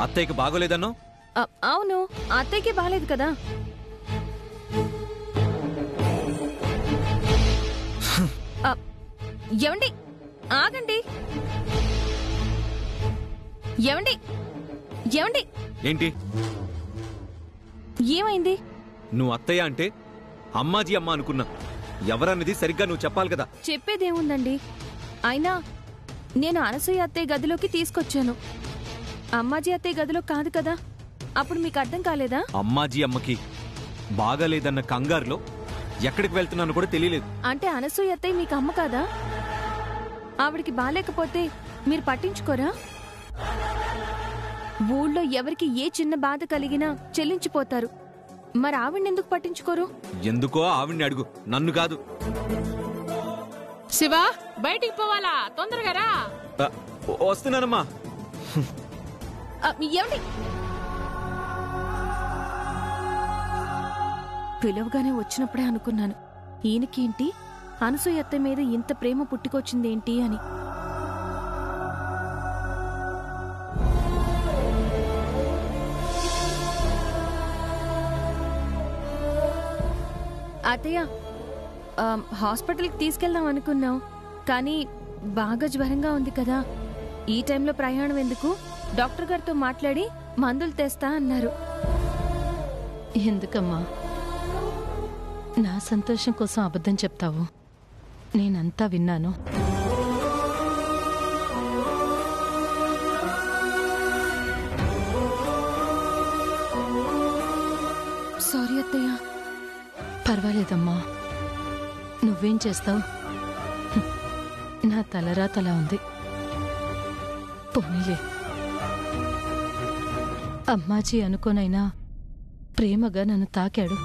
అత్తయ్యకి బాగోలేదన్నో? అవును, అత్తయ్యకి బాలేదు కదా. ఏమండి, ఆగండి. ఏమండి, ఏమండి, ఏంటి? ఏమైంది? నువ్వు అత్తయ్య అంటే అమ్మాజీ అమ్మ అనుకున్నా. ఎవరన్నది సరిగ్గా నువ్వు చెప్పాలి కదా. చెప్పేదేముందండి, అయినా నేను అనసూయ అత్తయ్య గదిలోకి తీసుకొచ్చాను. అమ్మాజీ అత్తయ్య గదిలో కాదు కదా. అప్పుడు మీకు అర్థం కాలేదా? అమ్మాజీ అమ్మకి బాగాలేదన్న కంగారులో ఎక్కడికి వెళ్తున్నాను కూడా తెలియలేదు. అంటే అనసూయ అత్తయ్య మీకు అమ్మ కాదా? ఆవిడికి బాలేకపోతే మీరు పట్టించుకోరా? ఊళ్ళో ఎవరికి ఏ చిన్న బాధ కలిగినా చెల్లించిపోతారు. మరి ఆవిడెందుకు పట్టించుకోరు? ఎందుకో ఆవిడ్ని అడుగు, నన్ను కాదు. శివా, బయటికి పోవాలా? తొందరగా రా. వస్తున్నానమ్మా. ఏమండి, పిలవగానే వచ్చినప్పుడే అనుకున్నాను, ఈయనకేంటి అనసూయ అత్త మీద ఇంత ప్రేమ పుట్టుకొచ్చిందేంటి అని. అత్తయ్య, హాస్పిటల్కి తీసుకెళ్దాం అనుకున్నాం, కానీ బాగా జ్వరంగా ఉంది కదా. ఈ టైంలో ప్రయాణం ఎందుకు? డాక్టర్ గారితో మాట్లాడి మందులు తెస్తా అన్నారు. ఎందుకమ్మా నా సంతోషం కోసం అబద్ధం చెప్తావు? నేనంతా విన్నాను. సారీ అత్తయ్య. పర్వాలేదమ్మా, నువ్వేం చేస్తావు? నా తలరా తల ఉంది. పోనీలే, అమ్మాజీ అనుకోనైనా ప్రేమగా నన్ను తాకాడు.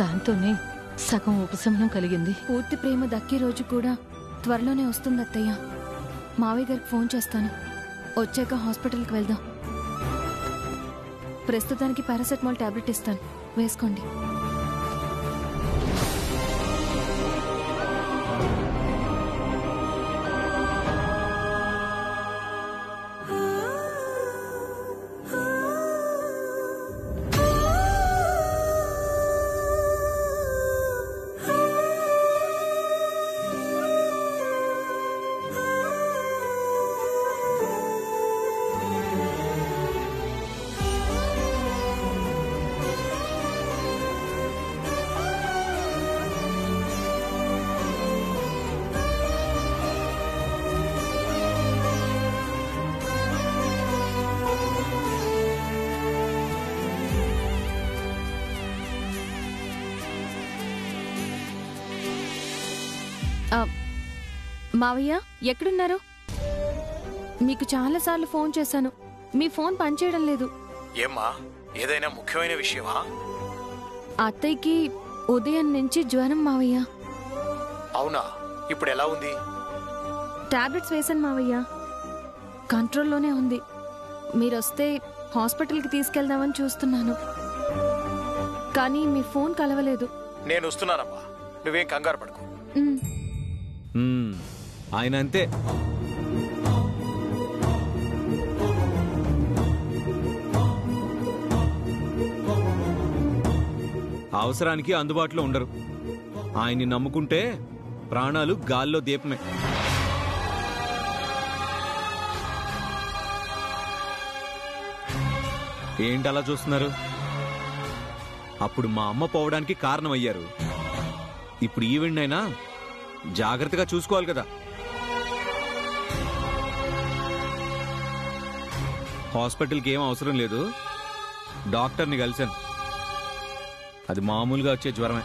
దాంతోనే సగం ఉపశమనం కలిగింది. పూర్తి ప్రేమ దక్కే రోజు కూడా త్వరలోనే వస్తుంది అత్తయ్య. మావయ్య గారికి ఫోన్ చేస్తాను. వచ్చాక హాస్పిటల్కి వెళ్దాం. ప్రస్తుతానికి పారాసెటమాల్ టాబ్లెట్ ఇస్తాను, వేసుకోండి. మావయ్య, ఎక్కడున్నారు? మీకు చాలాసార్లు ఫోన్ చేశాను, మీ ఫోన్ పనిచేయడం లేదు. ఏమ్మా, ఏదైనా ముఖ్యమైన విషయమా? అత్తయ్యకి ఉదయం నుంచి జ్వరం మావయ్య. అవునా? ఇప్పుడు ఎలా ఉంది? టాబ్లెట్స్ వేశాను మావయ్య, కంట్రోల్లోనే ఉంది. మీరొస్తే హాస్పిటల్కి తీసుకెళ్దామని చూస్తున్నాను, కానీ మీ ఫోన్ కలవలేదు. నేను వస్తున్నానమ్మా, నువ్వేం కంగారు పడుకో. ఆయన అంతే. అవసరానికి అందుబాటులో ఉండరు. ఆయన్ని నమ్ముకుంటే ప్రాణాలు గాల్లో దీపమే. ఏంటి అలా చూస్తున్నారు? అప్పుడు మా అమ్మ పోవడానికి కారణమయ్యారు. ఇప్పుడు ఈవెంట్నైనా జాగ్రత్తగా చూసుకోవాలి కదా. హాస్పిటల్కి ఏం అవసరం లేదు, డాక్టర్ని కలిశాను. అది మామూలుగా వచ్చే జ్వరమే.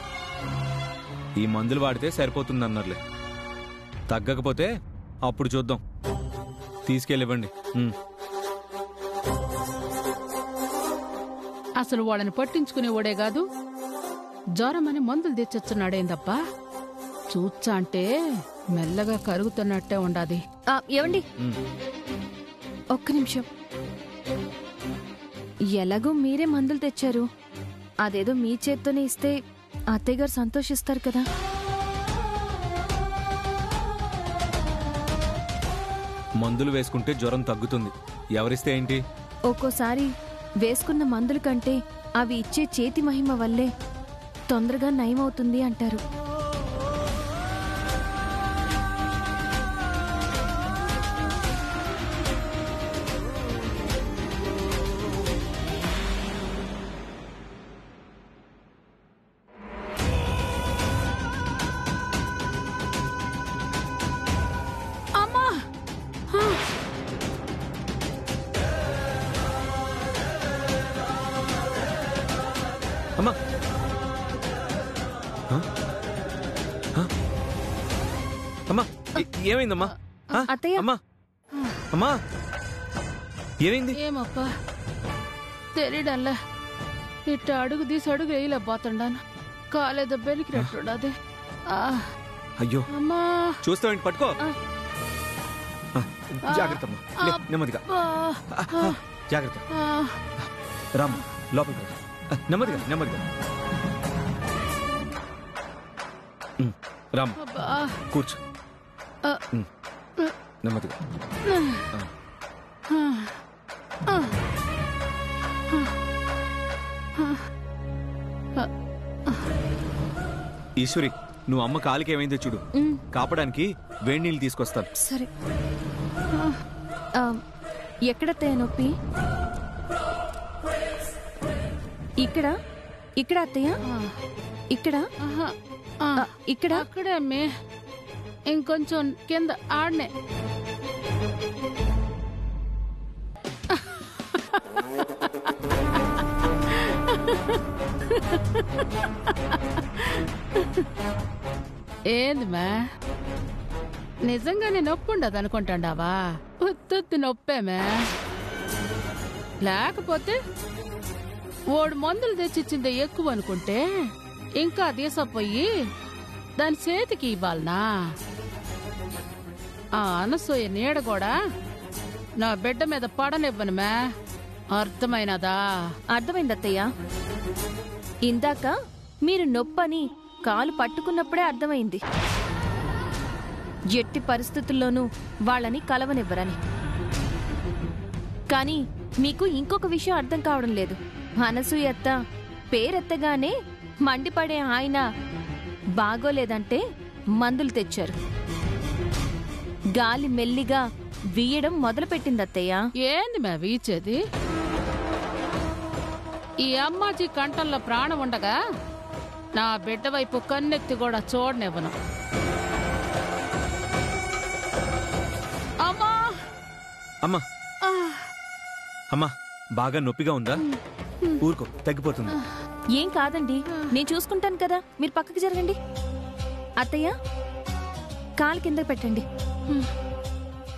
ఈ మందులు వాడితే సరిపోతుందన్నారులే. తగ్గకపోతే అప్పుడు చూద్దాం. తీసుకెళ్ళివ్వండి. అసలు వాళ్ళని పట్టించుకునేవాడే కాదు, జ్వరం అని మందులు తెచ్చొచ్చున్నాడేందప్పా. చూచ్చా అంటే మెల్లగా కరుగుతున్నట్టే ఉండాది. ఏవండి, ఒక్క నిమిషం. ఎలాగో మీరే మందులు తెచ్చారు, అదేదో మీ చేత్తోనే ఇస్తే అత్తయ్య గారు సంతోషిస్తారు కదా. మందులు వేసుకుంటే జ్వరం తగ్గుతుంది. ఎవరిస్తే ఏంటి? ఒక్కోసారి వేసుకున్న మందుల కంటే అవి ఇచ్చే చేతి మహిమ వల్లే తొందరగా నయమవుతుంది అంటారు. అమ్మా అమ్మా హ? హ? అమ్మా ఏమైందమ్మా? హ? అత్తయ్య. అమ్మా అమ్మా ఏమైంది? ఏమప్పా తెలియడల్లా ఇట్ట అడుగు తీసి అడుగు వేయలేకపోతుండాను. కాలేదో బెలికినట్లుండది. అయ్యో అమ్మా చూస్తావేంటి? పట్టుకో. జాగ్రత్త అమ్మా. లే, నెమ్మదిగా. జాగ్రత్త. రామ్మా లోపలికి రా. నెమ్మదిగా నెమ్మదిగా. రామ్ కూర్చో. నెమ్మదిగా. ఈశ్వరి, నువ్వు అమ్మ కాలికి ఏమైందో చూడు. కాపడానికి వేడి నీళ్ళు తీసుకొస్తాను. సరే. ఎక్కడత్తయ్య నొప్పి? ఇక్కడ ఇక్కడ అత్తయ్య. ఇక్కడ ఇక్కడ అక్కడే అమ్మే. ఇంకొంచెం కింద ఆడనే. ఏందిమా నిజంగానే నొప్పి ఉండదు అనుకుంటాండావా? ఉత్తుత్తి నొప్పేమే. లేకపోతే ఓడు మందులు తెచ్చిచ్చిందే ఎక్కువ అనుకుంటే ఇంకా తీసపోయి దాని చేతికి ఇవ్వాలనా? ఆ అనసూయ నీడ కూడా నా బిడ్డ మీద పడనివ్వనుమే. అర్థమైనదా? అర్థమైంది అత్తయ్య. ఇందాక మీరు నొప్పని కాలు పట్టుకున్నప్పుడే అర్థమైంది. ఎట్టి పరిస్థితుల్లోనూ వాళ్ళని కలవనివ్వరని. కానీ మీకు ఇంకొక విషయం అర్థం కావడం లేదు. అనసూయత్త పేరెత్తగానే మండిపడే ఆయన బాగోలేదంటే మందులు తెచ్చారు. గాలి మెల్లిగా వీయడం మొదలుపెట్టింది అత్తయ్య. ఏంది మే వీచేది? ఈ అమ్మాజీ కంఠంలో ప్రాణం ఉండగా నా బిడ్డ వైపు కన్నెత్తి కూడా చూడనివ్వను. అమ్మా అమ్మా అమ్మా బాగా నొప్పిగా ఉందా? ఊరుకో, తగ్గిపోతుంది. ఏం కాదండి, నేను చూసుకుంటాను కదా. మీరు పక్కకి జరగండి. అత్తయ్య కాలు కింద పెట్టండి.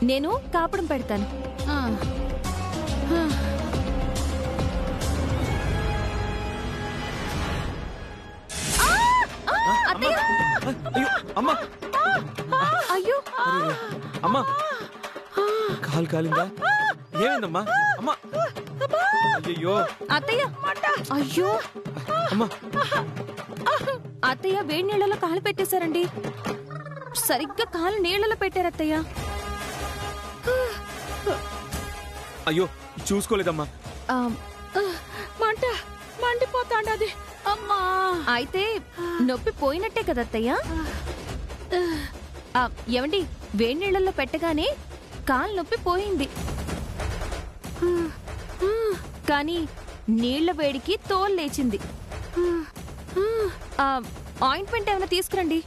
నేను కాపడం పెడతాను. అయ్యో అమ్మా, అయ్యో అమ్మా కాలు కాలిందా? ఏమైందమ్మా? అమ్మా అయ్యో అత్తయ్య. అయ్యో అమ్మా, అత్తయ్య వేడి నీళ్ళలో కాలు పెట్టేశారండి. సరిగ్గా కాలు నీళ్ళలో పెట్టారు అత్తయ్య. అయ్యో చూసుకోలేదమ్మా. మంట మండిపోతాండది. అమ్మా అయితే నొప్పి పోయినట్టే కదా అత్తయ్య. ఏమండి, వేడి నీళ్ళల్లో పెట్టగానే కాలు నొప్పి పోయింది. కానీ నీళ్ల వేడికి తోలు లేచింది. ఆయింట్మెంట్ ఏమైనా తీసుకురండి.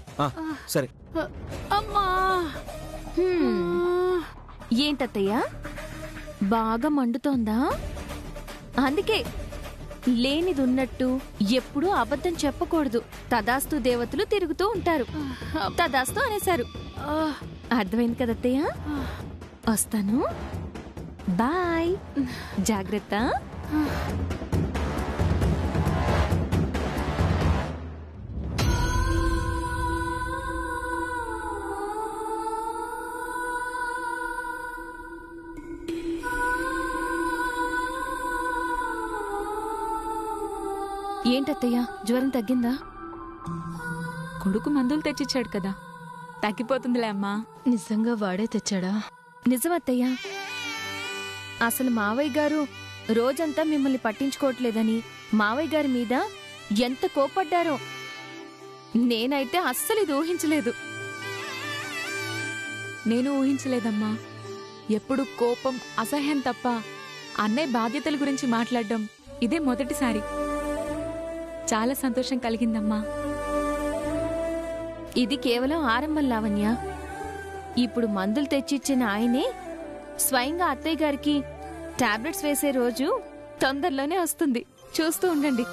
సరే. అమ్మా ఏంటత్తయ్య బాగా మండుతోందా? అందుకే లేనిది ఉన్నట్టు ఎప్పుడూ అబద్ధం చెప్పకూడదు. తదాస్తు దేవతలు తిరుగుతూ ఉంటారు. తదాస్తు అనేశారు. అర్థమైంది కదత్తయ్య. వస్తాను. బాయ్. జాగ్రత్త. ఏంటత్తయ్య జ్వరం తగ్గిందా? కొడుకు మందులు తెచ్చిచ్చాడు కదా, తగ్గిపోతుందిలే అమ్మా. నిజంగా వాడే తెచ్చాడా? నిజమత్తయ్య. అసలు మావయ్య గారు రోజంతా మిమ్మల్ని పట్టించుకోవట్లేదని మావయ్య గారి మీద ఎంత కోపడ్డారో నేనైతే అస్సలు ఇది ఊహించలేదు. నేను ఊహించలేదమ్మా. ఎప్పుడు కోపం, అసహ్యం తప్ప అన్నయ్య బాధ్యతల గురించి మాట్లాడడం ఇదే మొదటిసారి. చాలా సంతోషం కలిగిందమ్మా. ఇది కేవలం ఆరంభం లావణ్య. ఇప్పుడు మందులు తెచ్చిచ్చిన ఆయనే స్వయంగా అత్తయ్య గారికి టాబ్లెట్స్ వేసే రోజు తొందరలోనే వస్తుంది. చూస్తూ ఉండండి.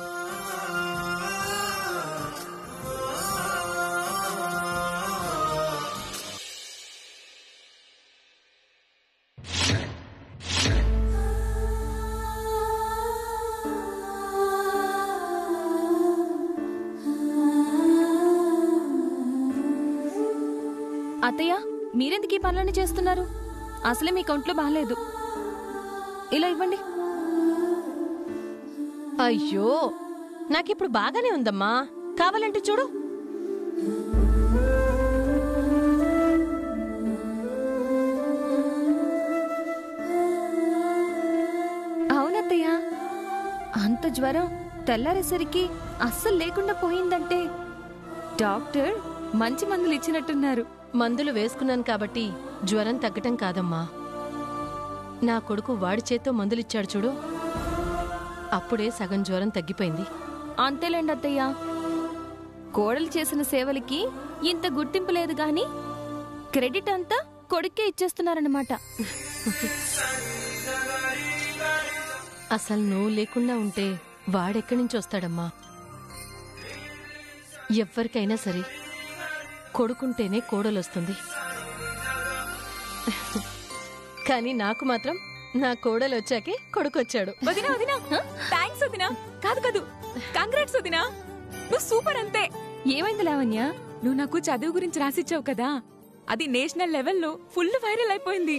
అత్తయ్య, మీరెందుకు ఈ పనులన్నీ చేస్తున్నారు? అసలే మీ ఒంట్లో బాలేదు. ఇలా ఇవ్వండి. అయ్యో, నాకిప్పుడు బాగానే ఉందమ్మా. కావాలంటే చూడు. అవునత్తయ్య, అంత జ్వరం తెల్లారేసరికి అస్సలు లేకుండా పోయిందంటే డాక్టర్ మంచి మందులు ఇచ్చినట్టున్నారు. మందులు వేసుకున్నాను కాబట్టి జ్వరం తగ్గటం కాదమ్మా. నా కొడుకు వాడి చేత్తో మందులిచ్చాడు చూడు, అప్పుడే సగం జ్వరం తగ్గిపోయింది. అంతేలేండి అత్తయ్య, కోడలు చేసిన సేవలకి ఇంత గుర్తింపు లేదు గాని క్రెడిట్ అంతా కొడుకే ఇచ్చేస్తున్నారన్నమాట. అసలు నువ్వు లేకుండా ఉంటే వాడెక్కడి నుంచి వస్తాడమ్మా? ఎవ్వరికైనా సరే కొడుకుంటేనే కోడలొస్తుంది. కానీ నాకు మాత్రం నా కోడలు వచ్చాకే కొడుకొచ్చాడు. వదినా వదినా, థ్యాంక్స్ వదినా. కాదు కాదు, కంగ్రాట్స్ వదినా. నువ్వు సూపర్ అంతే. ఏమైంది లావణ్య? నువ్వు నాకు చదువు గురించి రాసిచ్చావు కదా, అది నేషనల్ లెవెల్లో ఫుల్ వైరల్ అయిపోయింది.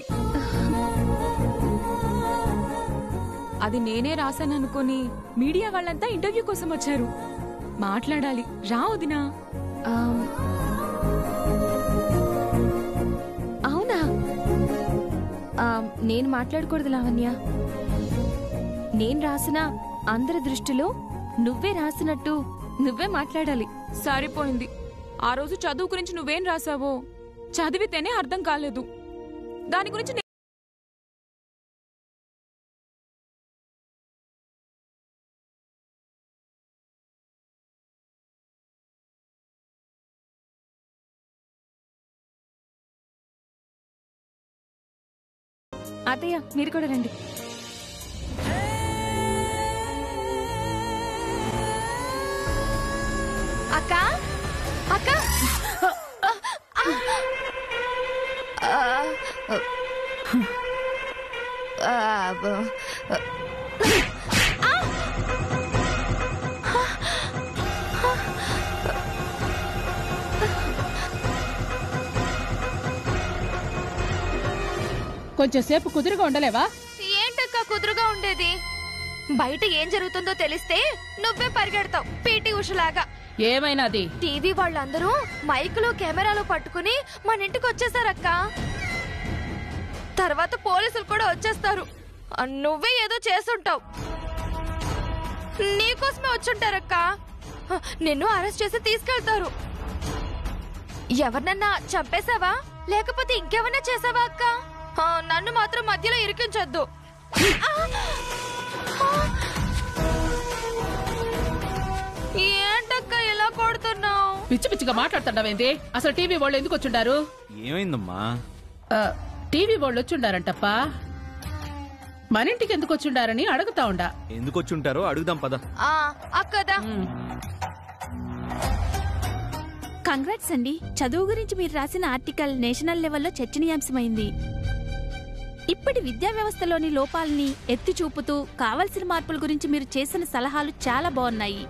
అది నేనే రాశాననుకొని మీడియా వాళ్ళంతా ఇంటర్వ్యూ కోసం వచ్చారు. మాట్లాడాలి, రా వదినా. అవునా? నేను మాట్లాడకూడదు లావణ్య. నేను రాసిన అందరి దృష్టిలో నువ్వే రాసినట్టు నువ్వే మాట్లాడాలి. సరిపోయింది. ఆ రోజు చదువు గురించి నువ్వేం రాసావో చదివితేనే అర్థం కాలేదు. దాని గురించి అత్తయ్య, మీరు కూడా రండి. అక్క అక్క, కొంచెం సేపు కుదురుగా ఉండలేవా? ఏంటక్క కుదురుగా ఉండేది? బయట ఏం జరుగుతుందో తెలిస్తే నువ్వే పరిగెడతావు పీటీ ఉషలాగా. ఏమైనాది? టీవీ వాళ్ళందరూ మైకులు కెమెరాలు పట్టుకుని మన ఇంటికి వచ్చేసారక్క. తర్వాత పోలీసులు కూడా వచ్చేస్తారు. నువ్వే ఏదో చేసుంటావు. నీకోసమే వచ్చుంటారక్క. నిన్ను అరెస్ట్ చేసి తీసుకెళ్తారు. ఎవరినన్నా చంపేశావా లేకపోతే ఇంకెవరన్నా చేసావా అక్క? నన్ను మాత్రం మధ్యలో ఇరికించొద్దు. ఏంటక్క ఇలా కొడుతున్నావు? పిచ్చి పిచ్చిగా మాట్లాడుతున్నావేంది? అసలు టీవీ వాళ్ళు ఎందుకు వచ్చుండారు? ఏమైందమ్మా? టీవీ వాళ్ళు వచ్చుండారంటప్పా. మన ఇంటికి ఎందుకు వచ్చుండారని అడుగుతా ఉండా. ఎందుకు వచ్చుంటారో అడుగుదాం పద. అక్కదా. కంగ్రాట్స్ అండి. చదువు గురించి మీరు రాసిన ఆర్టికల్ నేషనల్ లెవెల్లో చర్చనీయాంశమైంది. ఇప్పటి విద్యా వ్యవస్థలోని లోపాలని ఎత్తి చూపుతూ కావలసిన మార్పుల గురించి మీరు చేసిన సలహాలు చాలా బాగున్నాయి.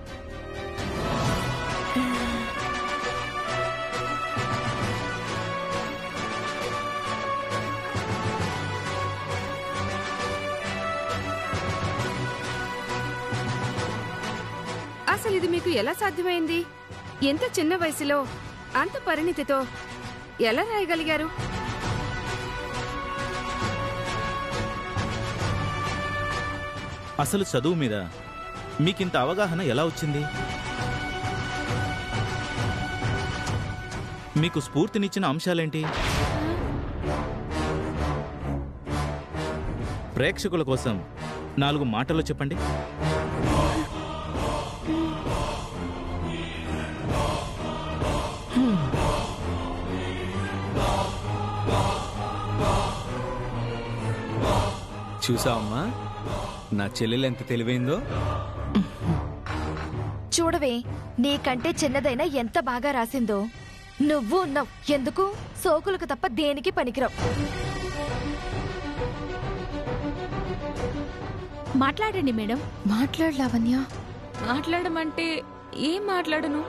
అసలు ఇది మీకు ఎలా సాధ్యమైంది? ఎంత చిన్న వయసులో అంత పరిణితితో ఎలా రాయగలిగారు? అసలు చదువు మీద మీకింత అవగాహన ఎలా వచ్చింది? మీకు స్ఫూర్తినిచ్చిన అంశాలేంటి? ప్రేక్షకుల కోసం 4 మాటల్లో చెప్పండి. చూసావమ్మా నా చెల్లెలు ఎంత తెలివైందో? చూడవే, నీకంటే చిన్నదైనా ఎంత బాగా రాసిందో. నువ్వు ఉన్నావు ఎందుకు? సోకులకు తప్ప దేనికి పనికిరావు. మాట్లాడండి మేడం. మాట్లాడు లావణ్య. మాట్లాడమంటే ఏం మాట్లాడను?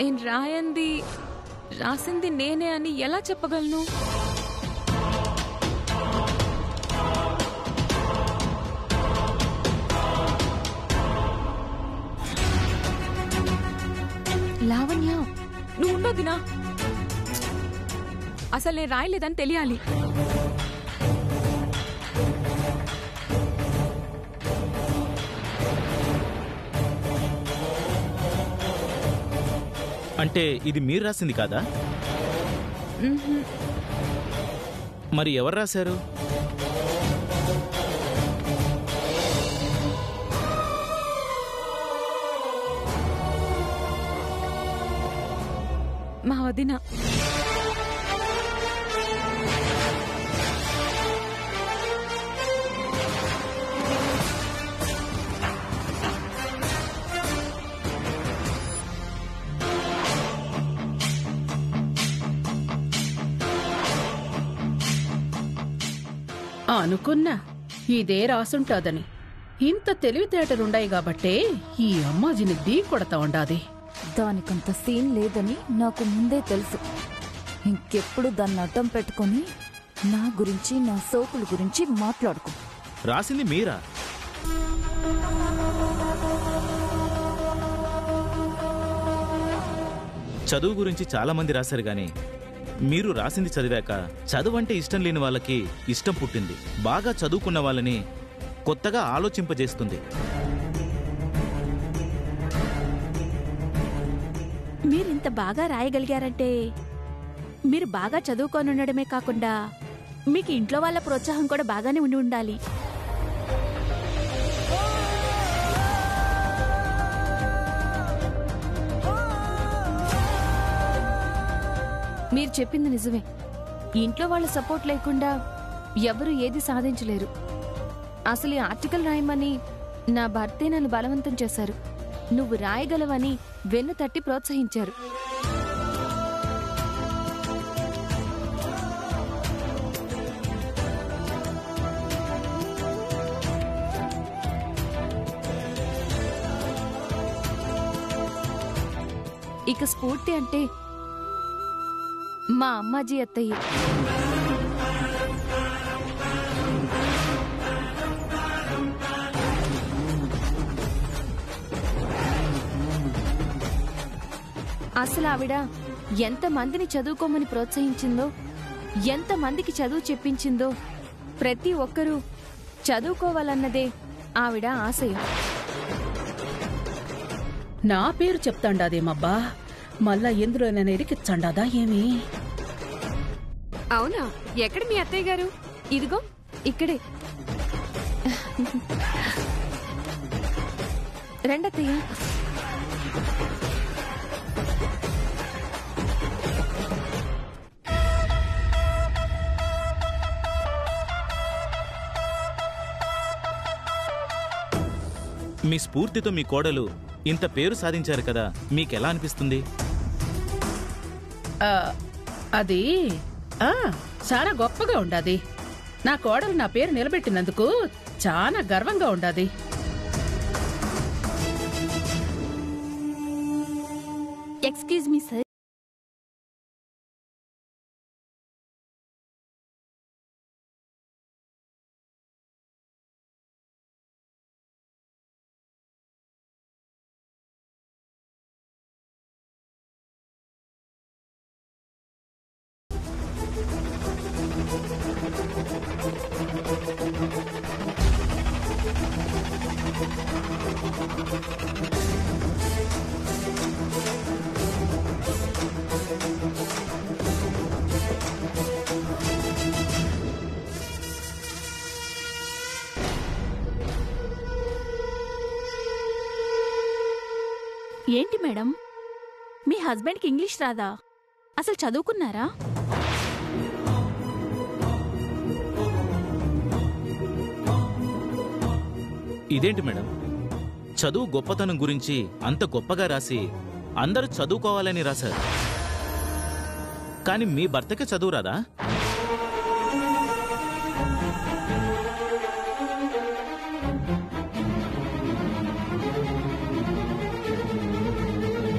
నేను రాసింది నేనే అని ఎలా చెప్పగలను? లావణ్య, నువ్వు ఉండొద్దినా? అసలు నేను రాయలేదని తెలియాలి. అంటే ఇది మీరు రాసింది కాదా? మరి ఎవరు రాశారు? మా వదిన. అనుకున్నా ఇదే రాసుంటాదని. ఇంత తెలివితేటలుండాయి కాబట్టే ఈ అమ్మాజిని ఢీ కొడతా ఉండాది. దానికంత సీన్ లేదని నాకు ముందే తెలుసు. ఇంకెప్పుడు దాన్ని అడ్డం పెట్టుకుని నా గురించి, నా సోకుల గురించి మాట్లాడుకో. రాసింది మీరా? చదువు గురించి చాలా మంది రాశారు గాని మీరు రాసింది చదివాక చదువంటే ఇష్టం లేని వాళ్ళకి ఇష్టం పుట్టింది. బాగా చదువుకున్న వాళ్ళని కొత్తగా ఆలోచింపజేస్తుంది. మీరింత బాగా రాయగలిగారంటే మీరు బాగా చదువుకొని ఉండడమే కాకుండా మీకు ఇంట్లో వాళ్ళ ప్రోత్సాహం కూడా బాగానే ఉండి ఉండాలి. మీరు చెప్పింది నిజమే. ఇంట్లో వాళ్ళ సపోర్ట్ లేకుండా ఎవరు ఏది సాధించలేరు. అసలు ఈ ఆర్టికల్ రాయమని నా భర్తే నన్ను బలవంతం చేశారు. నువ్వు రాయగలవని వెన్ను తట్టి ప్రోత్సహించారు. ఇక స్ఫూర్తి అంటే మా అమ్మాజీ అత్తయ్య. అసలు ఆవిడ ఎంతమందిని చదువుకోమని ప్రోత్సహించిందో, ఎంతమందికి చదువు చెప్పించిందో, ప్రతి ఒక్కరూ చదువుకోవాలన్నదే ఆవిడ ఆశయం. నా పేరు చెప్తాండాదేమబ్బా, మళ్ళా ఎందులోనైనా ఇరికిచ్చండాదా ఏమి? అవునా? ఎక్కడ మీ అత్తయ్య గారు? ఇదిగో ఇక్కడే. రండత్తయ్య. మీ స్ఫూర్తితో మీ కోడలు ఇంత పేరు సాధించారు కదా, మీకెలా అనిపిస్తుంది? అది చాలా గొప్పగా ఉండాది. నా కోడలు నా పేరు నిలబెట్టినందుకు చాలా గర్వంగా ఉండాది. Excuse me sir. ఏంటి మేడం, మీ హస్బెండ్కి ఇంగ్లీష్ రాదా? అసలు చదువుకున్నారా? ఇదేంటి మేడం, చదువు గొప్పతనం గురించి అంత గొప్పగా రాసి అందరూ చదువుకోవాలని రాశారు. కానీ మీ భర్తకి చదువు రాదా?